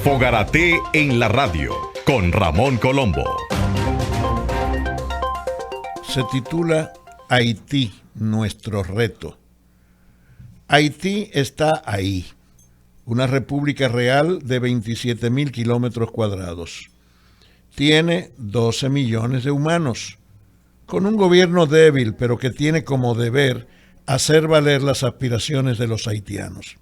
Fogarate en la radio con Ramón Colombo. Se titula Haití, nuestro reto. Haití está ahí, una república real de 27.000 kilómetros cuadrados. Tiene 12 millones de humanos, con un gobierno débil, pero que tiene como deber hacer valer las aspiraciones de los haitianos.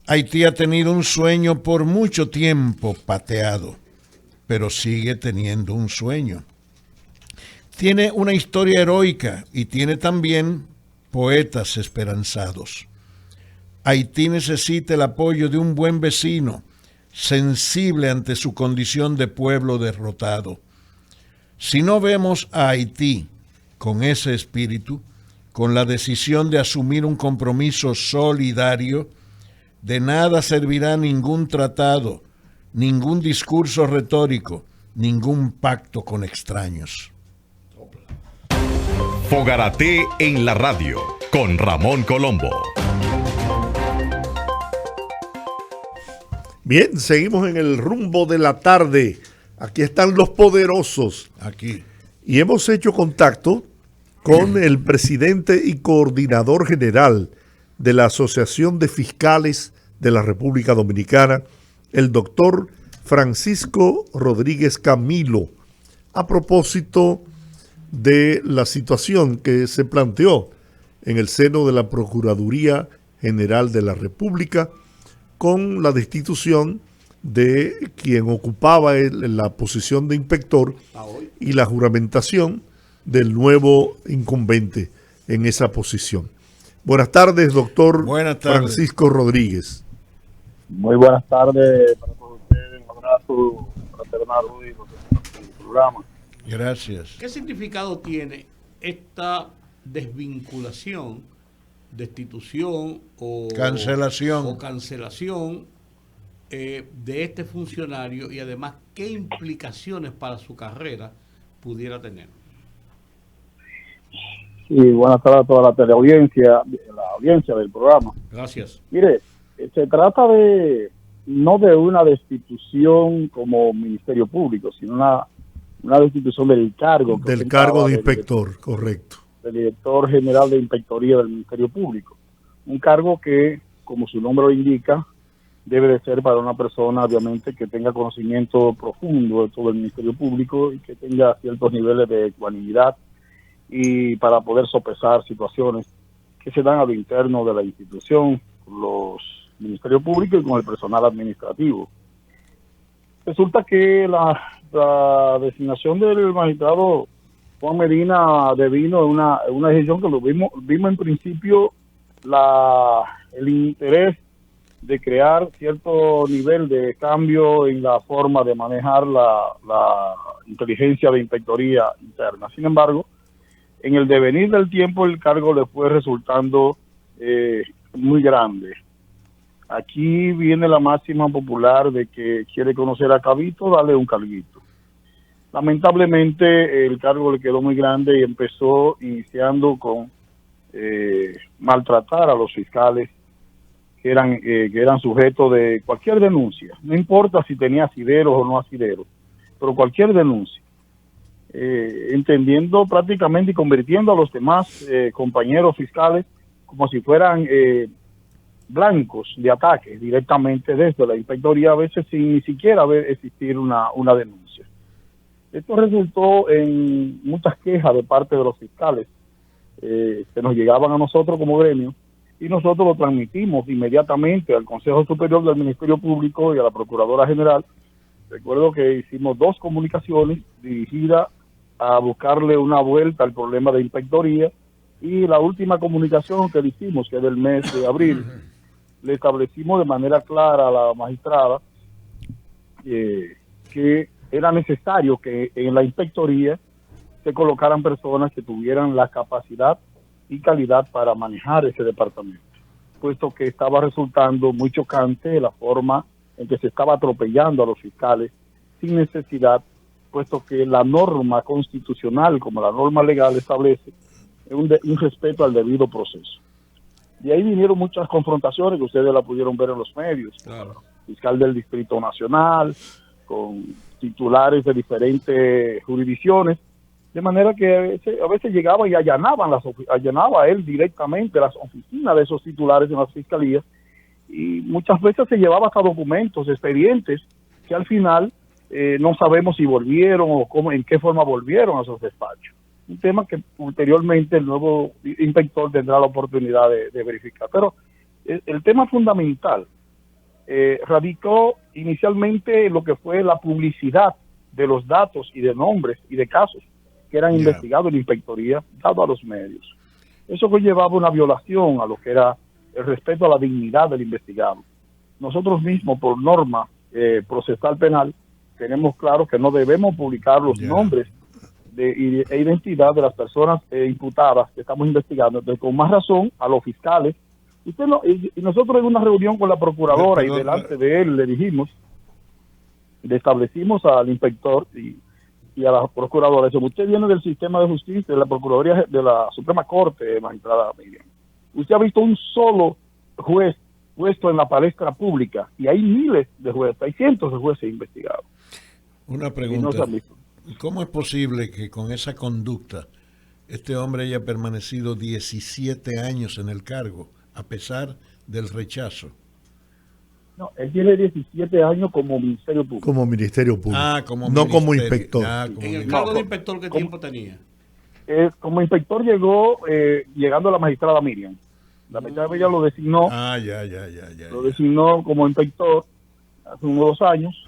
Haití ha tenido un sueño por mucho tiempo pateado, pero sigue teniendo un sueño. Tiene una historia heroica y tiene también poetas esperanzados. Haití necesita el apoyo de un buen vecino, sensible ante su condición de pueblo derrotado. Si no vemos a Haití con ese espíritu, con la decisión de asumir un compromiso solidario, de nada servirá ningún tratado, ningún discurso retórico, ningún pacto con extraños. Fogarate en la radio con Ramón Colombo. Bien, seguimos en el rumbo de la tarde. Aquí están los poderosos. Aquí. Y hemos hecho contacto con el presidente y coordinador general de la Asociación de Fiscales de la República Dominicana, el doctor Francisco Rodríguez Camilo, a propósito de la situación que se planteó en el seno de la Procuraduría General de la República con la destitución de quien ocupaba la posición de inspector y la juramentación del nuevo incumbente en esa posición. Buenas tardes, doctor. Buenas tardes. Francisco Rodríguez. Muy buenas tardes para todos ustedes. Un abrazo fraternal hoy en el programa. Gracias. ¿Qué significado tiene esta desvinculación, destitución o cancelación de este funcionario y además qué implicaciones para su carrera pudiera tener? Sí, buenas tardes a toda la teleaudiencia, la audiencia del programa. Gracias. Mire, se trata no de una destitución como Ministerio Público, sino una destitución del cargo. Del cargo de inspector, correcto. Del director general de inspectoría del Ministerio Público. Un cargo que, como su nombre lo indica, debe de ser para una persona, obviamente, que tenga conocimiento profundo de todo el Ministerio Público y que tenga ciertos niveles de ecuanimidad y para poder sopesar situaciones que se dan a lo interno de la institución, con los ministerios públicos y con el personal administrativo. Resulta que la designación del magistrado Juan Medina devino una decisión que vimos en principio el interés de crear cierto nivel de cambio en la forma de manejar la inteligencia de inspectoría interna. Sin embargo, en el devenir del tiempo el cargo le fue resultando muy grande. Aquí viene la máxima popular de que quiere conocer a Cabito, dale un carguito. Lamentablemente el cargo le quedó muy grande y empezó iniciando con maltratar a los fiscales que eran sujetos de cualquier denuncia. No importa si tenía asideros o no asideros, pero cualquier denuncia. Entendiendo prácticamente y convirtiendo a los demás compañeros fiscales como si fueran blancos de ataques directamente desde la inspectoría, a veces sin ni siquiera existir una denuncia. Esto resultó en muchas quejas de parte de los fiscales que nos llegaban a nosotros como gremio, y nosotros lo transmitimos inmediatamente al Consejo Superior del Ministerio Público y a la Procuradora General. Recuerdo que hicimos 2 comunicaciones dirigidas a buscarle una vuelta al problema de inspectoría, y la última comunicación que le hicimos, que es del mes de abril, le establecimos de manera clara a la magistrada que era necesario que en la inspectoría se colocaran personas que tuvieran la capacidad y calidad para manejar ese departamento, puesto que estaba resultando muy chocante la forma en que se estaba atropellando a los fiscales sin necesidad, puesto que la norma constitucional, como la norma legal, establece un respeto al debido proceso. De ahí vinieron muchas confrontaciones que ustedes la pudieron ver en los medios. Claro. fiscal del Distrito Nacional, con titulares de diferentes jurisdicciones, de manera que a veces llegaba y allanaba él directamente las oficinas de esos titulares en las fiscalías, y muchas veces se llevaba hasta documentos, expedientes, que al final no sabemos si volvieron o en qué forma volvieron a esos despachos. Un tema que ulteriormente el nuevo inspector tendrá la oportunidad de verificar. Pero el tema fundamental radicó inicialmente en lo que fue la publicidad de los datos y de nombres y de casos que eran investigados en la inspectoría, dado a los medios. Eso conllevaba una violación a lo que era el respeto a la dignidad del investigado. Nosotros mismos, por norma procesal penal, tenemos claro que no debemos publicar los nombres e identidad de las personas imputadas que estamos investigando. Entonces, con más razón, a los fiscales, y nosotros en una reunión con la procuradora y delante de él le dijimos, le establecimos al inspector y a la procuradora, eso, usted viene del sistema de justicia, de la Procuraduría de la Suprema Corte, magistrada Miriam. Usted ha visto un solo juez puesto en la palestra pública, y hay miles de jueces, hay cientos de jueces investigados. Una pregunta, ¿cómo es posible que con esa conducta este hombre haya permanecido 17 años en el cargo, a pesar del rechazo? No, él tiene 17 años como Ministerio Público. Como Ministerio Público. Como no como inspector. En el cargo de inspector, ¿qué tiempo tenía? Como inspector llegó llegando a la magistrada Miriam. La magistrada Miriam lo designó. Lo designó como inspector hace unos 2 años.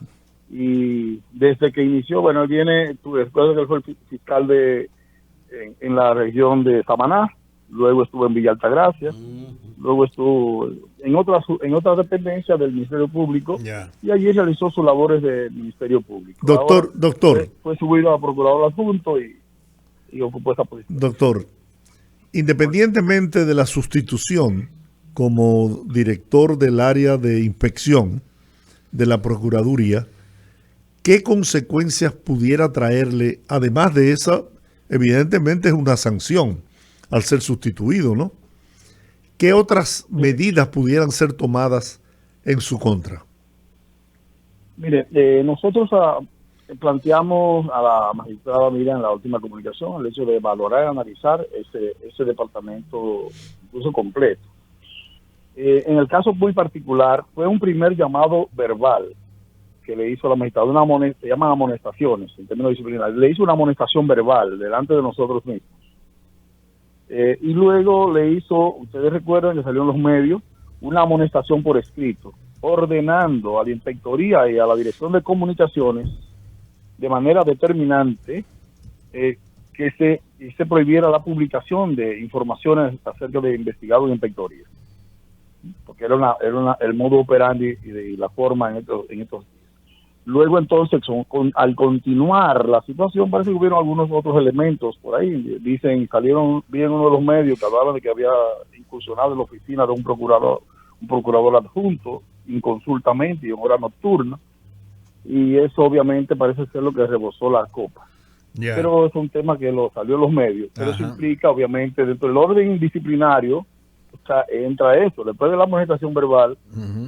Y desde que inició, bueno, él viene, después de que él fue el fiscal en la región de Samaná, luego estuvo en Villa Altagracia, luego estuvo en otras dependencias del Ministerio Público, y allí realizó sus labores de Ministerio Público. Doctor. Fue subido a procurador adjunto y ocupó esa posición. Doctor, independientemente de la sustitución como director del área de inspección de la Procuraduría, ¿qué consecuencias pudiera traerle, además de esa? Evidentemente es una sanción al ser sustituido, ¿no? ¿Qué otras medidas pudieran ser tomadas en su contra? Mire, nosotros planteamos a la magistrada Miriam en la última comunicación el hecho de valorar y analizar ese departamento incluso completo. En el caso muy particular, fue un primer llamado verbal que le hizo la magistrada, se llaman amonestaciones en términos disciplinarios, le hizo una amonestación verbal delante de nosotros mismos. Y luego le hizo, ustedes recuerdan que salió en los medios, una amonestación por escrito, ordenando a la inspectoría y a la dirección de comunicaciones de manera determinante que se prohibiera la publicación de informaciones acerca de investigados y inspectorías, porque era el modo operandi y la forma en estos días. Luego entonces, al continuar la situación, parece que hubieron algunos otros elementos por ahí. Salieron bien uno de los medios que hablaban de que había incursionado en la oficina de un procurador adjunto, inconsultamente y en hora nocturna. Y eso obviamente parece ser lo que rebosó la copa. Pero es un tema que salió en los medios. Pero eso implica, obviamente, dentro del orden disciplinario, entra eso. Después de la amonestación verbal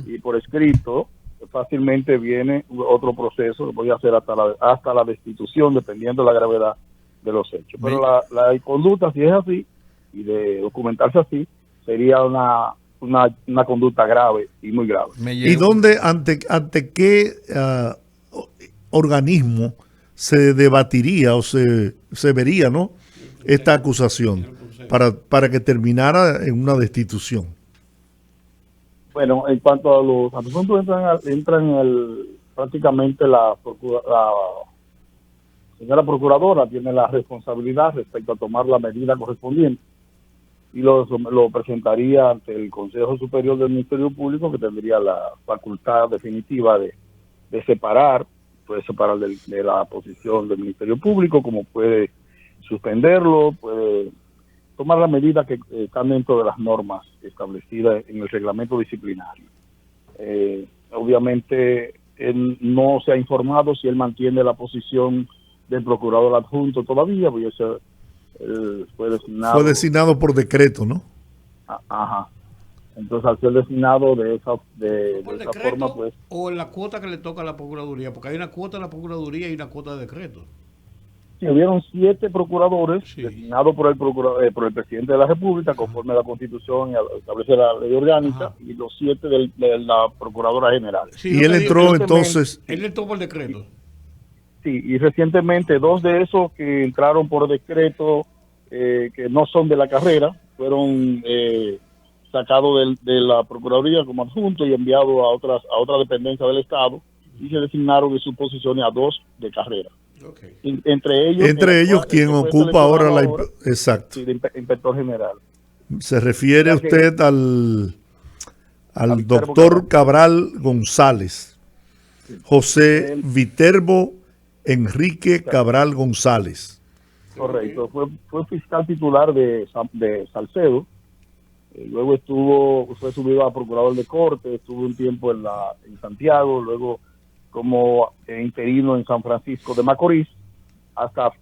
y por escrito, fácilmente viene otro proceso que podría ser hasta la destitución, dependiendo de la gravedad de los hechos. Pero la conducta, si es así, y de documentarse así, sería una conducta grave y muy grave. ¿Y dónde, ante qué organismo se debatiría o se vería, ¿no?, esta acusación para que terminara en una destitución? Bueno, en cuanto a los asuntos, prácticamente la señora procuradora tiene la responsabilidad respecto a tomar la medida correspondiente y lo presentaría ante el Consejo Superior del Ministerio Público, que tendría la facultad definitiva de separar, puede separar de la posición del Ministerio Público, como puede suspenderlo, puede tomar las medidas que están dentro de las normas establecidas en el reglamento disciplinario. Obviamente, él no se ha informado si él mantiene la posición del procurador adjunto todavía, porque él fue designado. Fue designado por decreto, ¿no? Ajá. Entonces, al ser designado de esa ¿Por esa decreto forma, pues o en la cuota que le toca a la Procuraduría? Porque hay una cuota de la Procuraduría y una cuota de decreto. sí, hubieron 7 procuradores Sí. designados por el presidente de la República, conforme a la Constitución y establece la ley orgánica, Ajá. y los 7 de la Procuradora General. Sí, Y lo él que digo, entró recientemente- entonces, él entró por decreto. Sí, y recientemente 2 de esos que entraron por decreto, que no son de la carrera, fueron sacados de la Procuraduría como adjuntos y enviados a otra dependencia del Estado, y se designaron en sus posiciones a 2 de carrera. Ok. Entre ellos, quien que fue ocupa ahora la... seleccionado Exacto. sí, de inspector general. Se refiere O sea que- usted al A Viterbo doctor Cabral. Cabral González, José Él- Viterbo Enrique Cabral González. Correcto, fue fiscal titular de Salcedo, luego fue subido a procurador de corte, estuvo un tiempo en Santiago, luego como interino en San Francisco de Macorís, hasta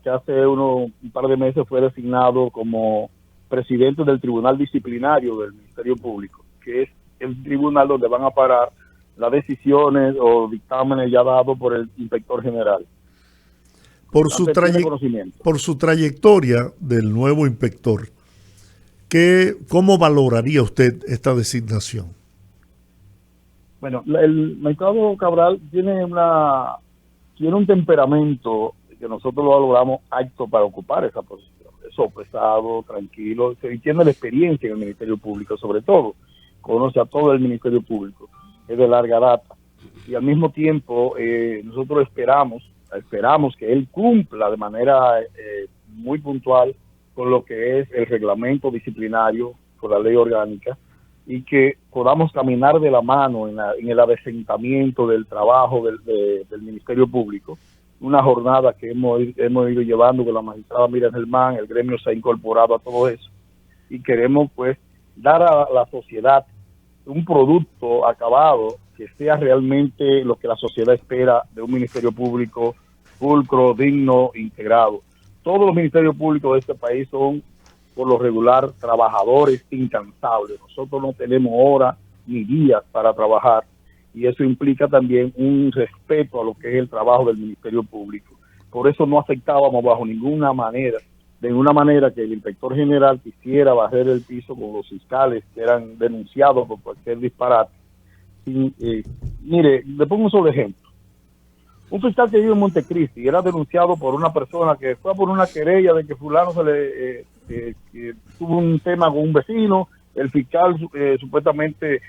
que hace un par de meses fue designado como presidente del Tribunal Disciplinario del Ministerio Público, que es el tribunal donde van a parar las decisiones o dictámenes ya dados por el inspector general. Por su, Antes tiene conocimiento. por su trayectoria del nuevo inspector, ¿cómo valoraría usted esta designación? Bueno, el magistrado Cabral tiene un temperamento que nosotros lo valoramos apto para ocupar esa posición. Es sopesado, tranquilo, y tiene la experiencia en el Ministerio Público, sobre todo. Conoce a todo el Ministerio Público, es de larga data. Y al mismo tiempo, nosotros esperamos que él cumpla de manera muy puntual con lo que es el reglamento disciplinario, con la ley orgánica, y que podamos caminar de la mano en el adecentamiento del trabajo del Ministerio Público. Una jornada que hemos ido llevando con la magistrada Miriam Germán, el gremio se ha incorporado a todo eso, y queremos pues dar a la sociedad un producto acabado que sea realmente lo que la sociedad espera de un Ministerio Público pulcro, digno, integrado. Todos los ministerios públicos de este país son, por lo regular, trabajadores incansables. Nosotros no tenemos horas ni días para trabajar, y eso implica también un respeto a lo que es el trabajo del Ministerio Público. Por eso no aceptábamos bajo de ninguna manera que el inspector general quisiera barrer el piso con los fiscales que eran denunciados por cualquier disparate. Mire, le pongo un solo ejemplo. Un fiscal que vive en Montecristi era denunciado por una persona que fue por una querella de que fulano tuvo un tema con un vecino. El fiscal supuestamente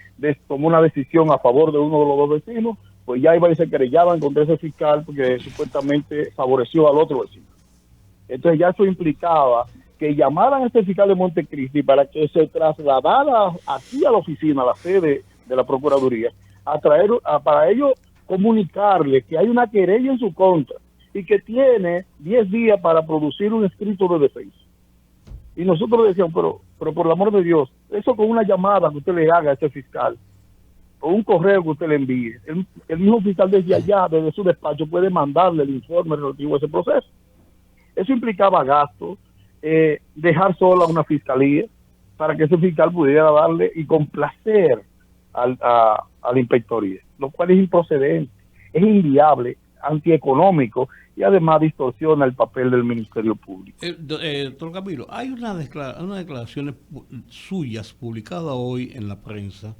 tomó una decisión a favor de uno de los 2 vecinos, pues ya iba y se querellaban contra ese fiscal porque supuestamente favoreció al otro vecino. Entonces ya eso implicaba que llamaran a este fiscal de Montecristi para que se trasladara aquí a la oficina, a la sede de la Procuraduría, para ellos comunicarle que hay una querella en su contra y que tiene 10 días para producir un escrito de defensa. Y nosotros decíamos, pero por el amor de Dios, eso con una llamada que usted le haga a ese fiscal, o un correo que usted le envíe, el mismo fiscal desde allá, desde su despacho, puede mandarle el informe relativo a ese proceso. Eso implicaba gastos, dejar sola una fiscalía para que ese fiscal pudiera darle y complacer a la inspectoría, lo cual es improcedente, es inviable, antieconómico y además distorsiona el papel del Ministerio Público. Doctor Camilo, hay unas declaraciones suyas publicadas hoy en la prensa,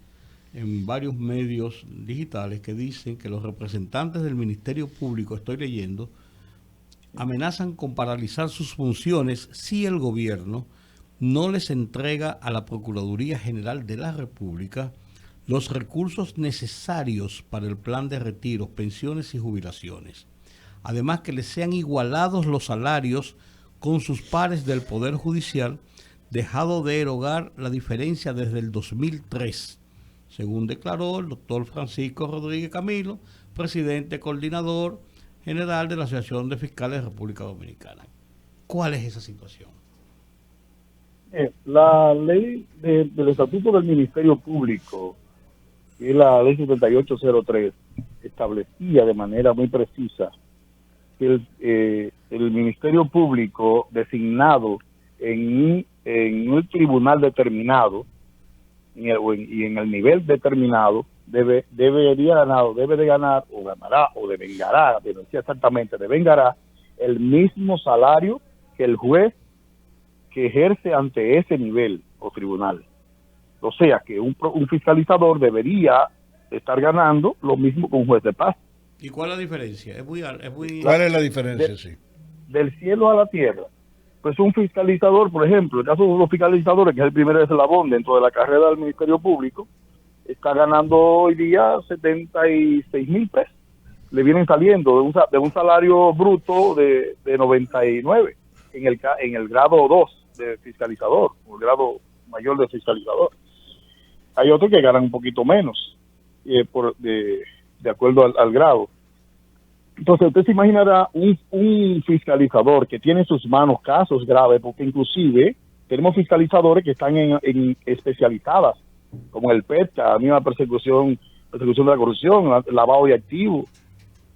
en varios medios digitales, que dicen que los representantes del Ministerio Público, estoy leyendo, amenazan con paralizar sus funciones si el gobierno no les entrega a la Procuraduría General de la República los recursos necesarios para el plan de retiros, pensiones y jubilaciones. Además, que les sean igualados los salarios con sus pares del Poder Judicial, dejado de erogar la diferencia desde el 2003, según declaró el doctor Francisco Rodríguez Camilo, presidente coordinador general de la Asociación de Fiscales de República Dominicana. ¿Cuál es esa situación? La ley del Estatuto del Ministerio Público, que es la ley 7803, establecía de manera muy precisa que el Ministerio Público designado en un tribunal determinado y en el nivel determinado, debe de ganar, o ganará, o devengará, decía exactamente, devengará el mismo salario que el juez que ejerce ante ese nivel o tribunal. O sea que un fiscalizador debería estar ganando lo mismo que un juez de paz. ¿Y cuál es la diferencia? ¿Cuál es la diferencia? Sí. Del cielo a la tierra. Pues un fiscalizador, por ejemplo, el caso de los fiscalizadores, que es el primer eslabón dentro de la carrera del Ministerio Público, está ganando hoy día 76,000 pesos. Le vienen saliendo de un salario bruto de 99 en el grado 2 de fiscalizador, o el grado mayor de fiscalizador. Hay otros que ganan un poquito menos, de acuerdo al grado. Entonces usted se imaginará un fiscalizador que tiene en sus manos casos graves, porque inclusive tenemos fiscalizadores que están en especializadas, como el PETCA, la misma persecución de la corrupción, lavado de activos,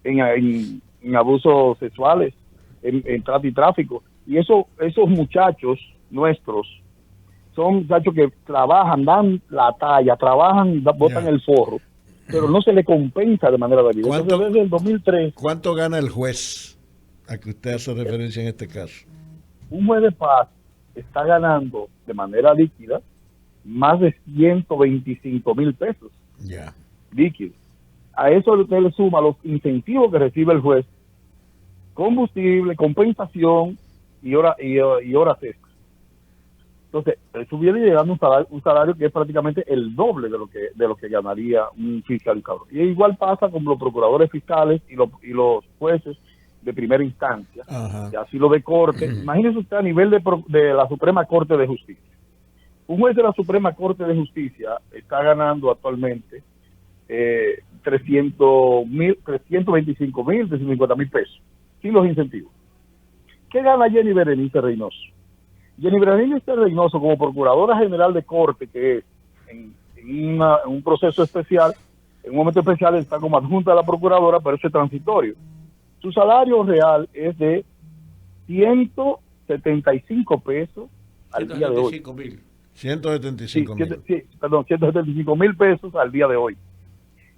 en abusos sexuales, en trata y tráfico. Y esos muchachos nuestros son muchachos que trabajan, dan la talla, trabajan, botan el forro, pero no se le compensa de manera debida. Entonces, desde el 2003... ¿Cuánto gana el juez a que usted hace referencia en este caso? Un juez de paz está ganando de manera líquida más de 125,000 pesos. Ya. Líquido. A eso usted le suma los incentivos que recibe el juez, combustible, compensación y horas extras. Entonces, eso viene llegando un salario que es prácticamente el doble de lo que ganaría un fiscalizador. Y igual pasa con los procuradores fiscales y los jueces de primera instancia, y así lo de corte. Imagínese usted a nivel de la Suprema Corte de Justicia. Un juez de la Suprema Corte de Justicia está ganando actualmente 325,000, 350,000 pesos, sin los incentivos. ¿Qué gana Jenny Berenice Reynoso? Jenny Berenice Reynoso, como Procuradora General de Corte, que es en un proceso especial, en un momento especial está como adjunta a la Procuradora, pero eso es transitorio. Su salario real es de 175 pesos al día de hoy. 175,000. Perdón, 175,000 pesos al día de hoy.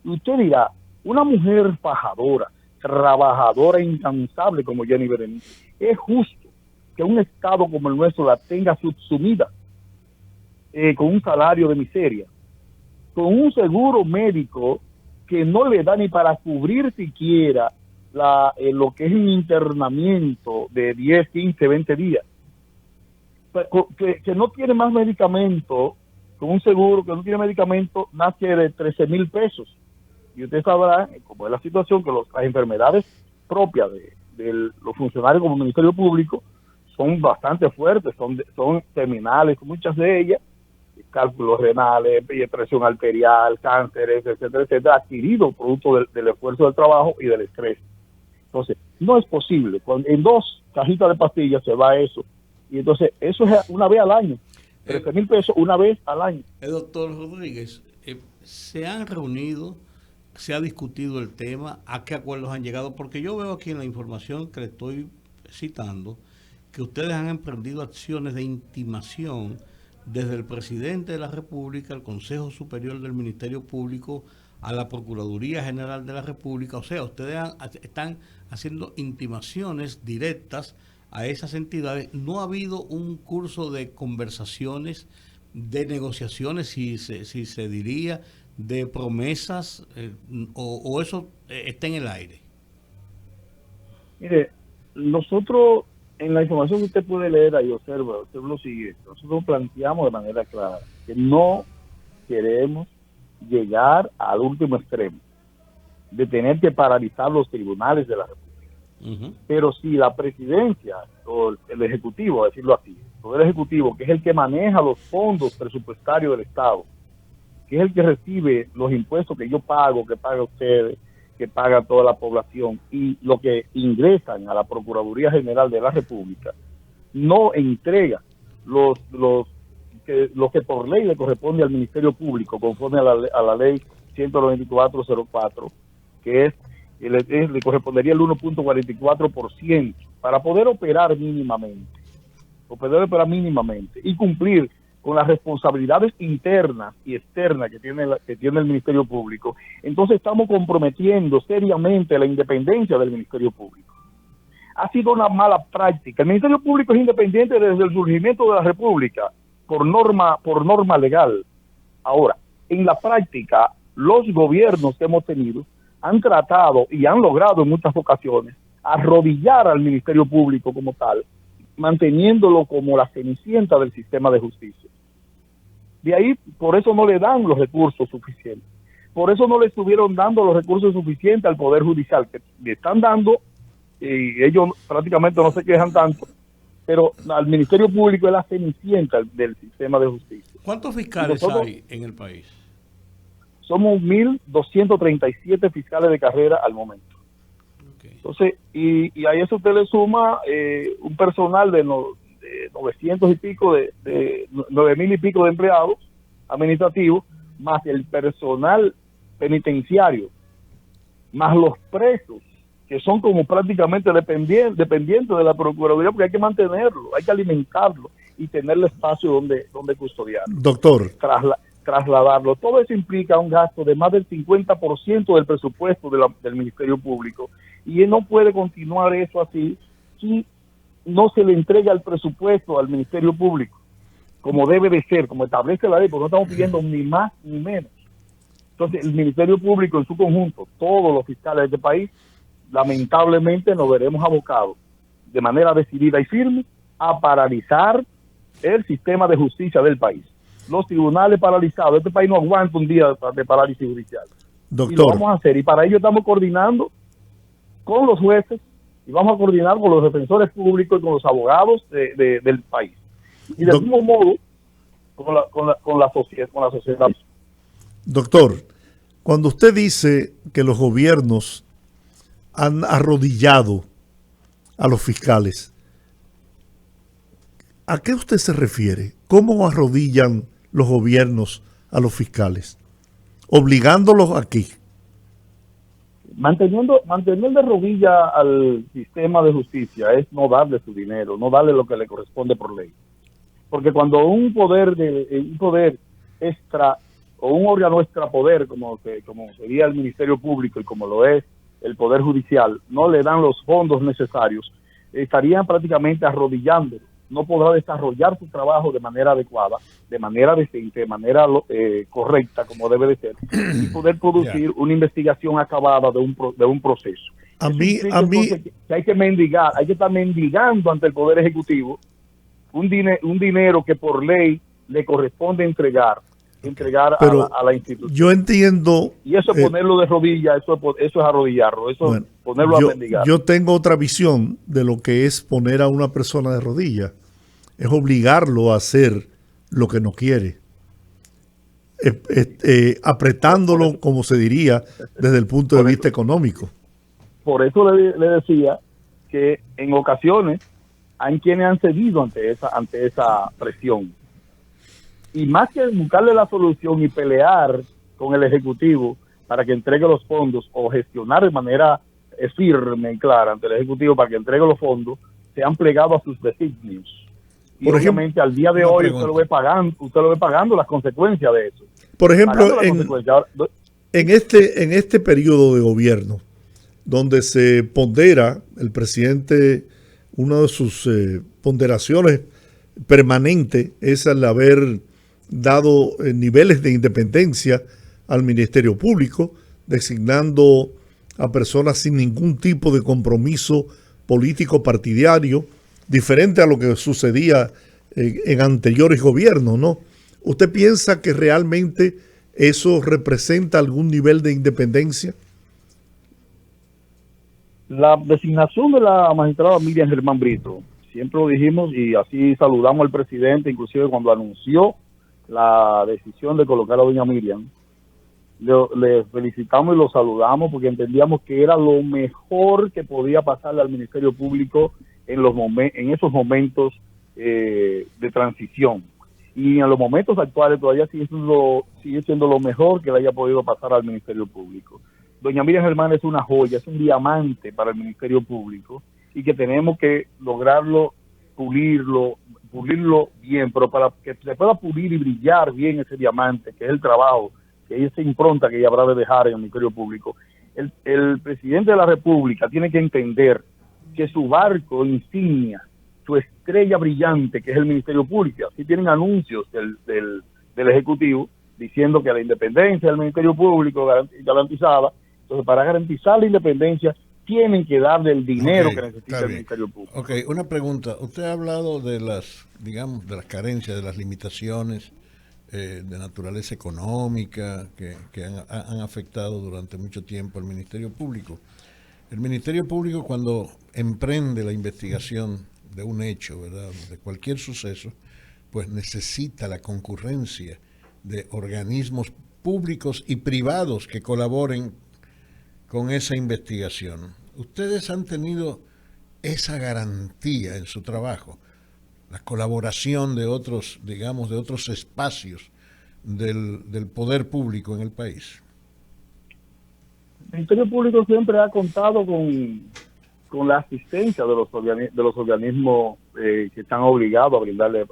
Y usted dirá, una mujer fajadora, trabajadora, incansable como Jenny Berenice, ¿es justo que un Estado como el nuestro la tenga subsumida con un salario de miseria, con un seguro médico que no le da ni para cubrir siquiera lo que es un internamiento de 10, 15, 20 días, que no tiene más medicamento, con un seguro que no tiene medicamento más que de 13,000 pesos? Y usted sabrá, como es la situación, que las enfermedades propias de los funcionarios como Ministerio Público son bastante fuertes, son terminales, muchas de ellas, cálculos renales, presión arterial, cánceres, etcétera, etcétera, adquiridos producto del esfuerzo del trabajo y del estrés. Entonces, no es posible. En 2 cajitas de pastillas se va eso. Y entonces, eso es una vez al año. 13,000 pesos una vez al año. Doctor Rodríguez, ¿se han reunido, se ha discutido el tema? ¿A qué acuerdos han llegado? Porque yo veo aquí en la información que le estoy citando que ustedes han emprendido acciones de intimación desde el presidente de la República, al Consejo Superior del Ministerio Público, a la Procuraduría General de la República. O sea, ustedes están haciendo intimaciones directas a esas entidades. ¿No ha habido un curso de conversaciones, de negociaciones, si se diría, de promesas, o eso está en el aire? Mire, nosotros, en la información que usted puede leer y observa lo siguiente: nosotros planteamos de manera clara que no queremos llegar al último extremo de tener que paralizar los tribunales de la República. Pero si la presidencia o el Ejecutivo, a decirlo así, el Poder Ejecutivo, que es el que maneja los fondos presupuestarios del Estado, que es el que recibe los impuestos que yo pago, que paga ustedes, que paga toda la población, y lo que ingresan a la Procuraduría General de la República, no entrega los que por ley le corresponde al Ministerio Público, conforme a la ley 19404, que le correspondería el 1.44%, para poder operar mínimamente y cumplir con las responsabilidades internas y externas que tiene el Ministerio Público, entonces estamos comprometiendo seriamente la independencia del Ministerio Público. Ha sido una mala práctica. El Ministerio Público es independiente desde el surgimiento de la República por norma legal. Ahora, en la práctica, los gobiernos que hemos tenido han tratado y han logrado en muchas ocasiones arrodillar al Ministerio Público como tal, manteniéndolo como la cenicienta del sistema de justicia. De ahí, por eso no le dan los recursos suficientes. Por eso no le estuvieron dando los recursos suficientes al Poder Judicial, que le están dando, y ellos prácticamente no se quejan tanto, pero al Ministerio Público es la cenicienta del sistema de justicia. ¿Cuántos fiscales hay en el país? Somos 1.237 fiscales de carrera al momento. Okay. Entonces, y a eso usted le suma un personal de 900 y pico, de 9.000 y pico de empleados administrativos, más el personal penitenciario, más los presos, que son como prácticamente dependientes de la Procuraduría, porque hay que mantenerlo, hay que alimentarlo y tenerle espacio donde custodiarlo. Doctor. Trasladarlo. Todo eso implica un gasto de más del 50% del presupuesto del Ministerio Público, y no puede continuar eso así si no se le entrega el presupuesto al Ministerio Público como debe de ser, como establece la ley, porque no estamos pidiendo ni más ni menos. Entonces, el Ministerio Público en su conjunto, todos los fiscales de este país, lamentablemente nos veremos abocados de manera decidida y firme a paralizar el sistema de justicia del país. Los tribunales paralizados, este país no aguanta un día de parálisis judicial. Doctor. Y lo vamos a hacer, y para ello estamos coordinando con los jueces y vamos a coordinar con los defensores públicos y con los abogados del país. Y del mismo modo con la sociedad. Doctor, cuando usted dice que los gobiernos han arrodillado a los fiscales, ¿a qué usted se refiere? ¿Cómo arrodillan los gobiernos a los fiscales? ¿Obligándolos a qué? Mantener de rodilla al sistema de justicia es no darle su dinero, no darle lo que le corresponde por ley. Porque cuando un poder extra o un órgano extrapoder, como sería el Ministerio Público y como lo es el Poder Judicial, no le dan los fondos necesarios, estarían prácticamente arrodillándolo. No podrá desarrollar su trabajo de manera adecuada, de manera decente, de manera correcta, como debe de ser, y poder producir una investigación acabada de un proceso. A mí que hay que mendigar, hay que estar mendigando ante el Poder Ejecutivo un dinero que por ley le corresponde entregar a la institución. Yo entiendo. Y eso es ponerlo de rodillas, eso es arrodillarlo, eso es ponerlo a mendigar. Yo tengo otra visión de lo que es poner a una persona de rodillas. Es obligarlo a hacer lo que no quiere. Apretándolo, como se diría, desde el punto de vista económico. Por eso le decía que en ocasiones hay quienes han cedido ante esa presión. Y más que buscarle la solución y pelear con el Ejecutivo para que entregue los fondos o gestionar de manera firme y clara ante el Ejecutivo para que entregue los fondos, se han plegado a sus designios. Y obviamente al día de hoy usted lo ve pagando las consecuencias de eso. Por ejemplo, en este periodo de gobierno, donde se pondera el presidente, una de sus ponderaciones permanentes es el haber dado niveles de independencia al Ministerio Público, designando a personas sin ningún tipo de compromiso político partidario, diferente a lo que sucedía en anteriores gobiernos, ¿no? ¿Usted piensa que realmente eso representa algún nivel de independencia? La designación de la magistrada Miriam Germán Brito, siempre lo dijimos y así saludamos al presidente, inclusive cuando anunció la decisión de colocar a doña Miriam, le felicitamos y lo saludamos porque entendíamos que era lo mejor que podía pasarle al Ministerio Público en esos momentos de transición. Y en los momentos actuales todavía sigue siendo lo mejor que le haya podido pasar al Ministerio Público. Doña Miriam Germán es una joya, es un diamante para el Ministerio Público y que tenemos que lograrlo, pulirlo, pulirlo bien, pero para que se pueda pulir y brillar bien ese diamante, que es el trabajo, que es esa impronta que ella habrá de dejar en el Ministerio Público, el presidente de la República tiene que entender que su barco insignia, su estrella brillante, que es el Ministerio Público, así tienen anuncios del Ejecutivo diciendo que la independencia del Ministerio Público garantizada. Entonces, para garantizar la independencia, tienen que darle el dinero que necesita el Ministerio Público. Ok, una pregunta. Usted ha hablado de las, digamos, de las carencias, de las limitaciones de naturaleza económica que han afectado durante mucho tiempo al Ministerio Público. El Ministerio Público, cuando emprende la investigación de un hecho, ¿verdad?, de cualquier suceso, pues necesita la concurrencia de organismos públicos y privados que colaboren con esa investigación. ¿Ustedes han tenido esa garantía en su trabajo? La colaboración de otros, digamos, de otros espacios del poder público en el país. El Ministerio Público siempre ha contado con la asistencia de los organismos que están obligados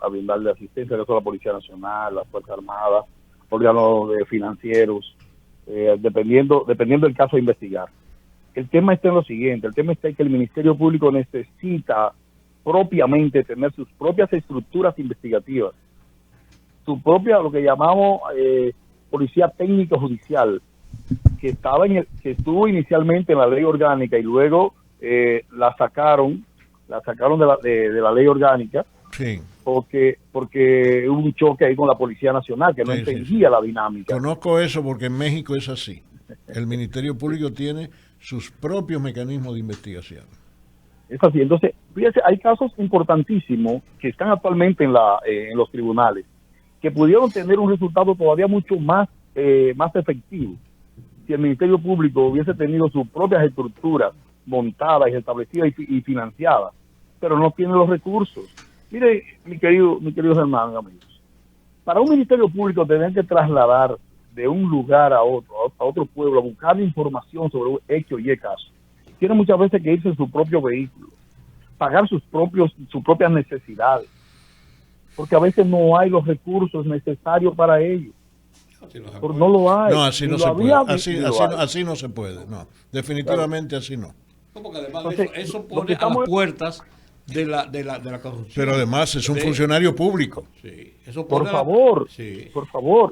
a brindarle asistencia, que son la Policía Nacional, las Fuerzas Armadas, órganos financieros, dependiendo del caso a investigar. El tema está en lo siguiente, el tema está en que el Ministerio Público necesita propiamente tener sus propias estructuras investigativas, su propia, lo que llamamos policía técnico judicial, que estuvo inicialmente en la ley orgánica y luego la sacaron de la ley orgánica, sí, porque hubo un choque ahí con la Policía Nacional que no entendía la dinámica. Conozco eso porque en México es así. El Ministerio Público tiene sus propios mecanismos de investigación. Es así. Entonces, fíjese, hay casos importantísimos que están actualmente en los tribunales que pudieron tener un resultado todavía mucho más efectivo si el Ministerio Público hubiese tenido sus propias estructuras montadas y establecidas y financiadas, pero no tiene los recursos. Mire, mi querido hermano, amigos, para un Ministerio Público tener que trasladar de un lugar a otro pueblo, a buscar información sobre un hecho y caso, tiene muchas veces que irse en su propio vehículo, pagar sus propias necesidades, porque a veces no hay los recursos necesarios para ello. No lo hay. No, así no se puede. Así no se puede. No, definitivamente así no. No, porque además entonces, eso pone a las puertas de la corrupción. Pero además es un funcionario público. Sí, eso por favor,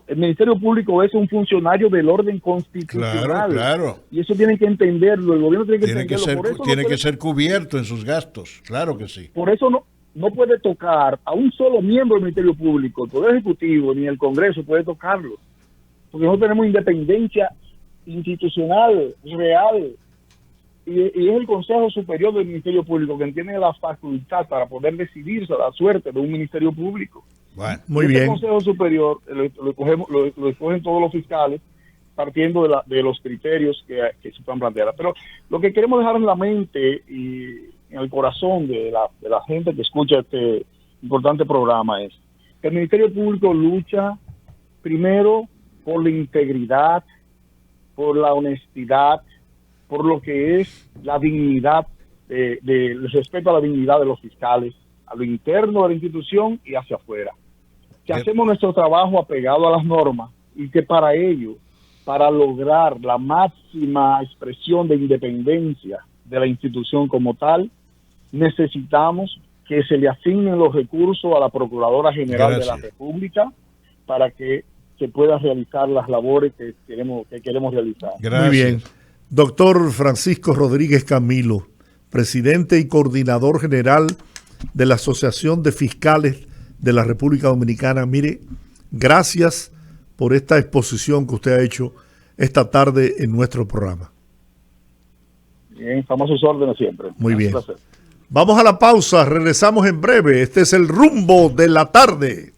el Ministerio Público es un funcionario del orden constitucional. Claro. Y eso tienen que entenderlo, el gobierno tiene que entenderlo. Tiene que ser cubierto en sus gastos, claro que sí. Por eso no puede tocar a un solo miembro del Ministerio Público, el Poder Ejecutivo ni el Congreso puede tocarlo, porque no tenemos independencia institucional real. Y es el Consejo Superior del Ministerio Público quien tiene la facultad para poder decidir sobre la suerte de un Ministerio Público. Bueno, muy bien. El Consejo Superior lo escogen todos los fiscales partiendo de los criterios que se puedan plantear. Pero lo que queremos dejar en la mente y en el corazón de la gente que escucha este importante programa es que el Ministerio Público lucha primero por la integridad, por la honestidad, por lo que es la dignidad, el respeto a la dignidad de los fiscales, a lo interno de la institución y hacia afuera. Que hacemos nuestro trabajo apegado a las normas y que para ello, para lograr la máxima expresión de independencia de la institución como tal, necesitamos que se le asignen los recursos a la Procuradora General de la República para que se pueda realizar las labores que queremos realizar. Gracias. Muy bien. Doctor Francisco Rodríguez Camilo, presidente y coordinador general de la Asociación de Fiscales de la República Dominicana. Mire, gracias por esta exposición que usted ha hecho esta tarde en nuestro programa. Bien, estamos a sus órdenes siempre. Muy bien. Vamos a la pausa, regresamos en breve. Este es el Rumbo de la Tarde.